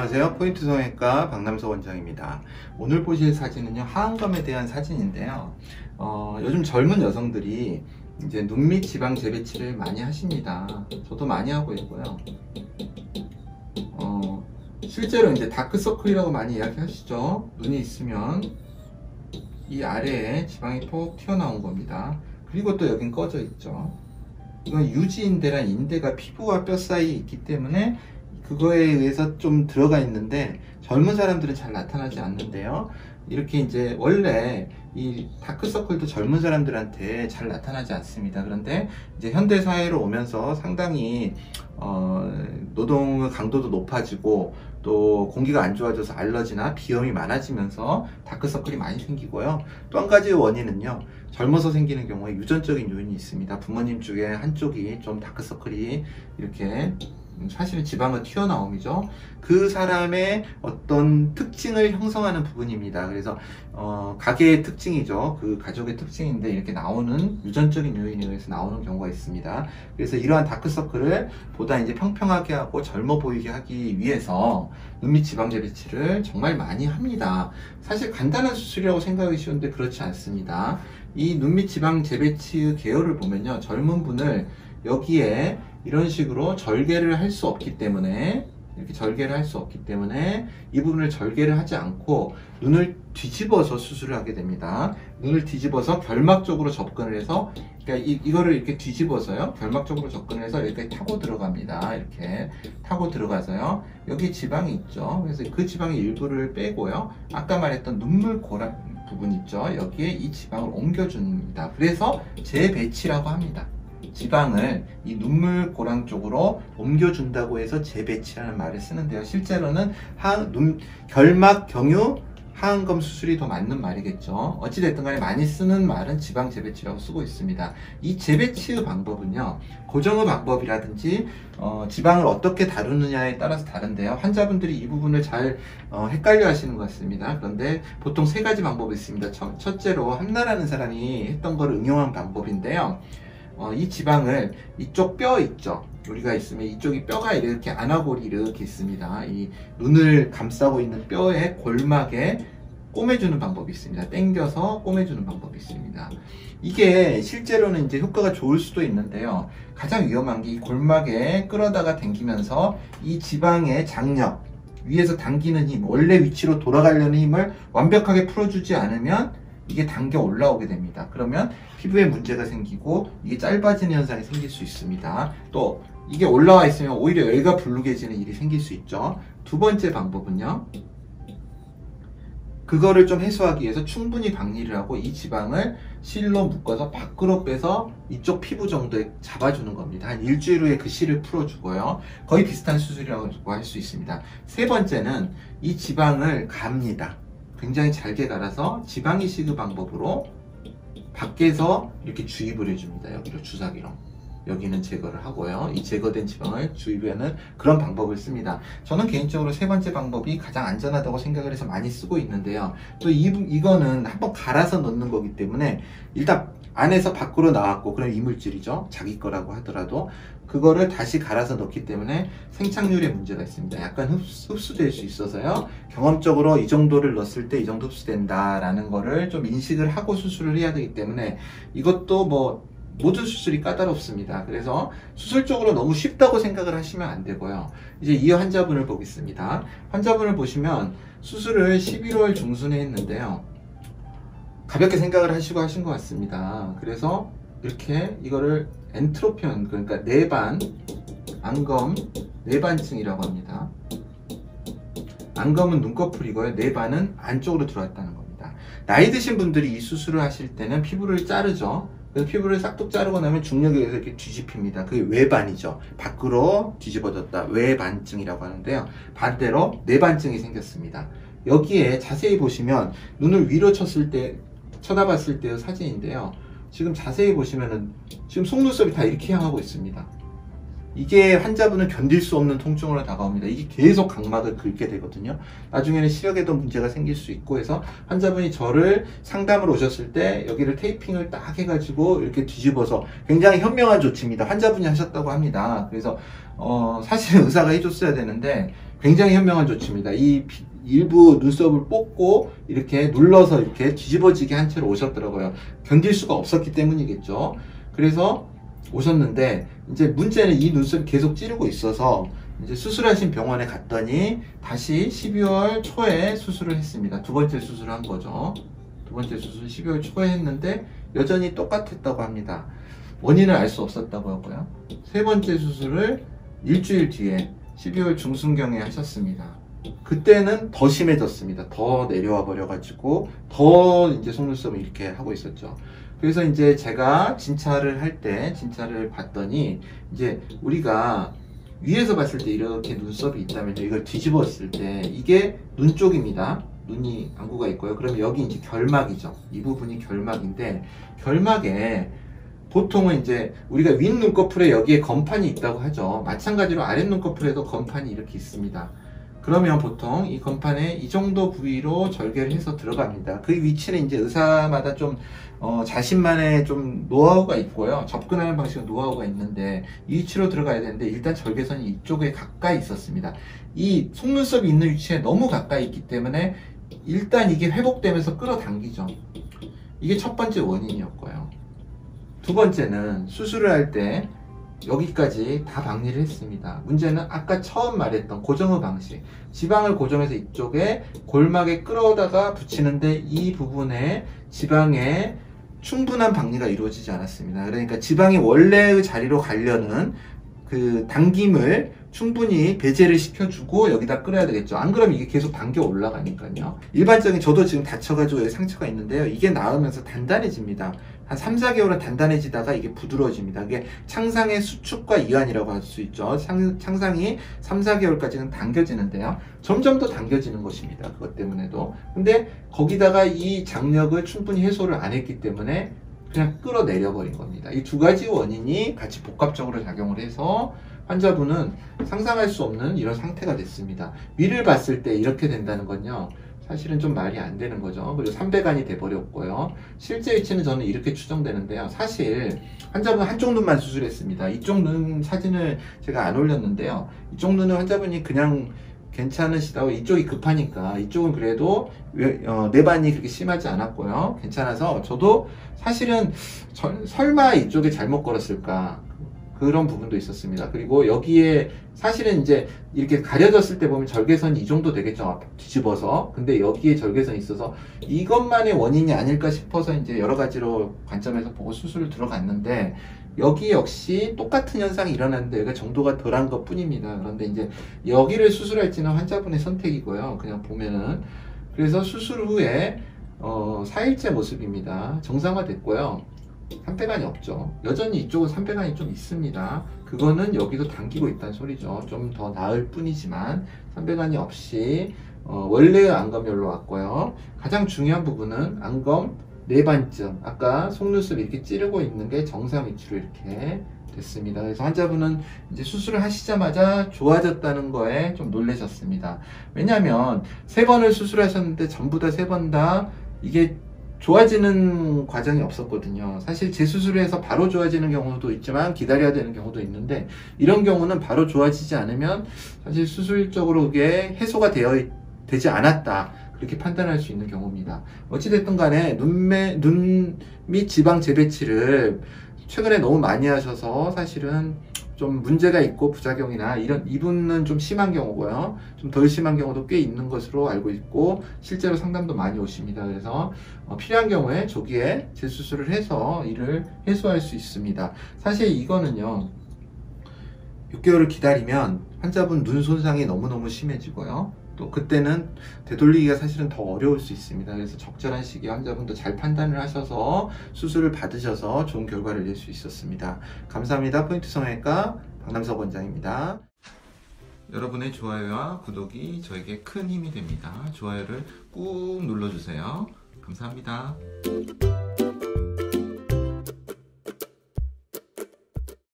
안녕하세요. 포인트 성형외과 박남석 원장입니다. 오늘 보실 사진은요, 하안검에 대한 사진인데요. 요즘 젊은 여성들이 이제 눈 밑 지방 재배치를 많이 하십니다. 저도 많이 하고 있고요. 실제로 이제 다크서클이라고 많이 이야기하시죠. 눈이 있으면 이 아래에 지방이 톡 튀어나온 겁니다. 그리고 또 여긴 꺼져 있죠. 이건 유지인대란 인대가 피부와 뼈 사이에 있기 때문에 그거에 의해서 좀 들어가 있는데 젊은 사람들은 잘 나타나지 않는데요. 이렇게 이제 원래 이 다크서클도 젊은 사람들한테 잘 나타나지 않습니다. 그런데 이제 현대 사회로 오면서 상당히 노동 강도도 높아지고 또 공기가 안 좋아져서 알러지나 비염이 많아지면서 다크서클이 많이 생기고요. 또 한 가지 원인은요, 젊어서 생기는 경우에 유전적인 요인이 있습니다. 부모님 중에 한쪽이 좀 다크서클이 이렇게 사실은 지방은 튀어나옴이죠. 그 사람의 어떤 특징을 형성하는 부분입니다. 그래서 가게의 특징이죠. 그 가족의 특징인데 이렇게 나오는 유전적인 요인에 의해서 나오는 경우가 있습니다. 그래서 이러한 다크서클을 보다 이제 평평하게 하고 젊어 보이게 하기 위해서 눈밑 지방 재배치를 정말 많이 합니다. 사실 간단한 수술이라고 생각하기 쉬운데 그렇지 않습니다. 이 눈밑 지방 재배치 계열을 보면요, 젊은 분을 여기에 이런 식으로 절개를 할 수 없기 때문에, 이렇게 절개를 할 수 없기 때문에 이 부분을 절개를 하지 않고 눈을 뒤집어서 수술을 하게 됩니다. 눈을 뒤집어서 결막 쪽으로 접근을 해서, 그러니까 이거를 이렇게 뒤집어서요, 결막 쪽으로 접근을 해서 여기까지 타고 들어갑니다. 이렇게 타고 들어가서요, 여기 지방이 있죠. 그래서 그 지방의 일부를 빼고요, 아까 말했던 눈물 고랑 부분 있죠, 여기에 이 지방을 옮겨줍니다. 그래서 재배치라고 합니다. 지방을 이 눈물 고랑 쪽으로 옮겨준다고 해서 재배치라는 말을 쓰는데요. 실제로는 결막 경유 하안검 수술이 더 맞는 말이겠죠. 어찌됐든 간에 많이 쓰는 말은 지방 재배치라고 쓰고 있습니다. 이 재배치의 방법은요, 고정의 방법이라든지 지방을 어떻게 다루느냐에 따라서 다른데요. 환자분들이 이 부분을 잘 헷갈려 하시는 것 같습니다. 그런데 보통 세 가지 방법이 있습니다. 첫째로 함나라는 사람이 했던 걸 응용한 방법인데요. 이 지방을 이쪽 뼈 있죠, 우리가 있으면 이쪽이 뼈가 이렇게 아나골이 이렇게 있습니다. 이 눈을 감싸고 있는 뼈의 골막에 꼬매주는 방법이 있습니다. 당겨서 꼬매주는 방법이 있습니다. 이게 실제로는 이제 효과가 좋을 수도 있는데요, 가장 위험한 게 이 골막에 끌어다가 당기면서 이 지방의 장력, 위에서 당기는 힘, 원래 위치로 돌아가려는 힘을 완벽하게 풀어주지 않으면 이게 당겨 올라오게 됩니다. 그러면 피부에 문제가 생기고 이게 짧아지는 현상이 생길 수 있습니다. 또 이게 올라와 있으면 오히려 열과 불룩해지는 일이 생길 수 있죠. 두 번째 방법은요, 그거를 좀 해소하기 위해서 충분히 박리를 하고 이 지방을 실로 묶어서 밖으로 빼서 이쪽 피부 정도에 잡아주는 겁니다. 한 일주일 후에 그 실을 풀어주고요. 거의 비슷한 수술이라고 할 수 있습니다. 세 번째는 이 지방을 갑니다. 굉장히 잘게 갈아서 지방이식의 방법으로 밖에서 이렇게 주입을 해줍니다. 여기로 주사기로. 여기는 제거를 하고요. 이 제거된 지방을 주입하는 그런 방법을 씁니다. 저는 개인적으로 세 번째 방법이 가장 안전하다고 생각을 해서 많이 쓰고 있는데요. 또 이거는 한번 갈아서 넣는 거기 때문에 일단 안에서 밖으로 나왔고, 그럼 이물질이죠. 자기 거라고 하더라도 그거를 다시 갈아서 넣기 때문에 생착률에 문제가 있습니다. 약간 흡수될 수 있어서요, 경험적으로 이 정도를 넣었을 때 이 정도 흡수된다라는 거를 좀 인식을 하고 수술을 해야 되기 때문에 이것도 뭐 모든 수술이 까다롭습니다. 그래서 수술적으로 너무 쉽다고 생각을 하시면 안 되고요. 이제 이 환자분을 보겠습니다. 환자분을 보시면 수술을 11월 중순에 했는데요, 가볍게 생각을 하시고 하신 것 같습니다. 그래서 이렇게 이거를 엔트로피온, 그러니까 내반 안검 내반증이라고 합니다. 안검은 눈꺼풀이고요, 내반은 안쪽으로 들어왔다는 겁니다. 나이 드신 분들이 이 수술을 하실 때는 피부를 자르죠. 그래서 피부를 싹둑 자르고 나면 중력에 의해서 이렇게 뒤집힙니다. 그게 외반이죠. 밖으로 뒤집어졌다, 외반증이라고 하는데요. 반대로 내반증이 생겼습니다. 여기에 자세히 보시면 눈을 위로 쳐다봤을 때의 사진인데요. 지금 자세히 보시면은 지금 속눈썹이 다 이렇게 향하고 있습니다. 이게 환자분은 견딜 수 없는 통증으로 다가옵니다. 이게 계속 각막을 긁게 되거든요. 나중에는 시력에도 문제가 생길 수 있고 해서 환자분이 저를 상담을 오셨을 때 여기를 테이핑을 딱 해가지고 이렇게 뒤집어서, 굉장히 현명한 조치입니다. 환자분이 하셨다고 합니다. 그래서 사실은 의사가 해줬어야 되는데 굉장히 현명한 조치입니다. 이 일부 눈썹을 뽑고 이렇게 눌러서 이렇게 뒤집어지게 한 채로 오셨더라고요. 견딜 수가 없었기 때문이겠죠. 그래서 오셨는데 이제 문제는 이 눈썹이 계속 찌르고 있어서 이제 수술하신 병원에 갔더니 다시 12월 초에 수술을 했습니다. 두 번째 수술을 한 거죠. 두 번째 수술 12월 초에 했는데 여전히 똑같았다고 합니다. 원인을 알 수 없었다고 하고요. 세 번째 수술을 일주일 뒤에 12월 중순경에 하셨습니다. 그때는 더 심해졌습니다. 더 내려와 버려가지고 더 이제 속눈썹을 이렇게 하고 있었죠. 그래서 이제 제가 진찰을 봤더니 이제 우리가 위에서 봤을 때 이렇게 눈썹이 있다면 이걸 뒤집었을 때 이게 눈 쪽입니다. 눈이 안구가 있고요. 그러면 여기 이제 결막이죠. 이 부분이 결막인데 결막에 보통은 이제 우리가 윗 눈꺼풀에 여기에 건판이 있다고 하죠. 마찬가지로 아랫 눈꺼풀에도 건판이 이렇게 있습니다. 그러면 보통 이 건판에 이 정도 부위로 절개를 해서 들어갑니다. 그 위치는 이제 의사마다 좀 자신만의 좀 노하우가 있고요. 접근하는 방식은 노하우가 있는데 이 위치로 들어가야 되는데 일단 절개선이 이쪽에 가까이 있었습니다. 이 속눈썹이 있는 위치에 너무 가까이 있기 때문에 일단 이게 회복되면서 끌어당기죠. 이게 첫 번째 원인이었고요. 두 번째는 수술을 할 때 여기까지 다 박리를 했습니다. 문제는 아까 처음 말했던 고정의 방식, 지방을 고정해서 이쪽에 골막에 끌어다가 붙이는데 이 부분에 지방에 충분한 박리가 이루어지지 않았습니다. 그러니까 지방이 원래의 자리로 가려는 그 당김을 충분히 배제를 시켜주고 여기다 끌어야 되겠죠. 안 그러면 이게 계속 당겨 올라가니까요. 일반적인 저도 지금 다쳐가지고 상처가 있는데요. 이게 나으면서 단단해집니다. 한 3, 4개월은 단단해지다가 이게 부드러워집니다. 이게 창상의 수축과 이완이라고 할 수 있죠. 창상이 3, 4개월까지는 당겨지는데요. 점점 더 당겨지는 것입니다. 그것 때문에도. 근데 거기다가 이 장력을 충분히 해소를 안 했기 때문에 그냥 끌어내려 버린 겁니다. 이 두 가지 원인이 같이 복합적으로 작용을 해서 환자분은 상상할 수 없는 이런 상태가 됐습니다. 위를 봤을 때 이렇게 된다는 건요. 사실은 좀 말이 안 되는 거죠. 그리고 삼배간이 돼버렸고요. 실제 위치는 저는 이렇게 추정되는데요. 사실 환자분 한쪽 눈만 수술했습니다. 이쪽 눈 사진을 제가 안 올렸는데요. 이쪽 눈은 환자분이 그냥 괜찮으시다고 이쪽이 급하니까 이쪽은 그래도 내반이 그렇게 심하지 않았고요. 괜찮아서 저도 사실은 설마 이쪽에 잘못 걸었을까 그런 부분도 있었습니다. 그리고 여기에 사실은 이제 이렇게 가려졌을 때 보면 절개선이 이 정도 되겠죠. 뒤집어서. 근데 여기에 절개선이 있어서 이것만의 원인이 아닐까 싶어서 이제 여러 가지로 관점에서 보고 수술을 들어갔는데 여기 역시 똑같은 현상이 일어났는데 여기가 정도가 덜한 것 뿐입니다. 그런데 이제 여기를 수술할지는 환자분의 선택이고요. 그냥 보면은. 그래서 수술 후에 4일째 모습입니다. 정상화됐고요. 삼배간이 없죠. 여전히 이쪽은 삼배간이 좀 있습니다. 그거는 여기도 당기고 있다는 소리죠. 좀 더 나을 뿐이지만 삼배간이 없이 원래의 안검열로 왔고요. 가장 중요한 부분은 안검 내반점, 아까 속눈썹이 이렇게 찌르고 있는 게 정상 위치로 이렇게 됐습니다. 그래서 환자분은 이제 수술을 하시자마자 좋아졌다는 거에 좀 놀라셨습니다. 왜냐하면 3번을 수술하셨는데 전부 다 3번 다 이게 좋아지는 과정이 없었거든요. 사실 재수술을 해서 바로 좋아지는 경우도 있지만 기다려야 되는 경우도 있는데 이런 경우는 바로 좋아지지 않으면 사실 수술적으로 그게 해소가 되지 않았다. 그렇게 판단할 수 있는 경우입니다. 어찌됐든 간에 눈 및 지방 재배치를 최근에 너무 많이 하셔서 사실은 좀 문제가 있고 부작용이나 이분은 좀 심한 경우고요. 좀 덜 심한 경우도 꽤 있는 것으로 알고 있고 실제로 상담도 많이 오십니다. 그래서 필요한 경우에 조기에 재수술을 해서 이를 해소할 수 있습니다. 사실 이거는요. 6개월을 기다리면 환자분 눈 손상이 너무너무 심해지고요. 또 그때는 되돌리기가 사실은 더 어려울 수 있습니다. 그래서 적절한 시기에 환자분도 잘 판단을 하셔서 수술을 받으셔서 좋은 결과를 낼 수 있었습니다. 감사합니다. 포인트 성형외과 박남석 원장입니다. 여러분의 좋아요와 구독이 저에게 큰 힘이 됩니다. 좋아요를 꾹 눌러주세요. 감사합니다.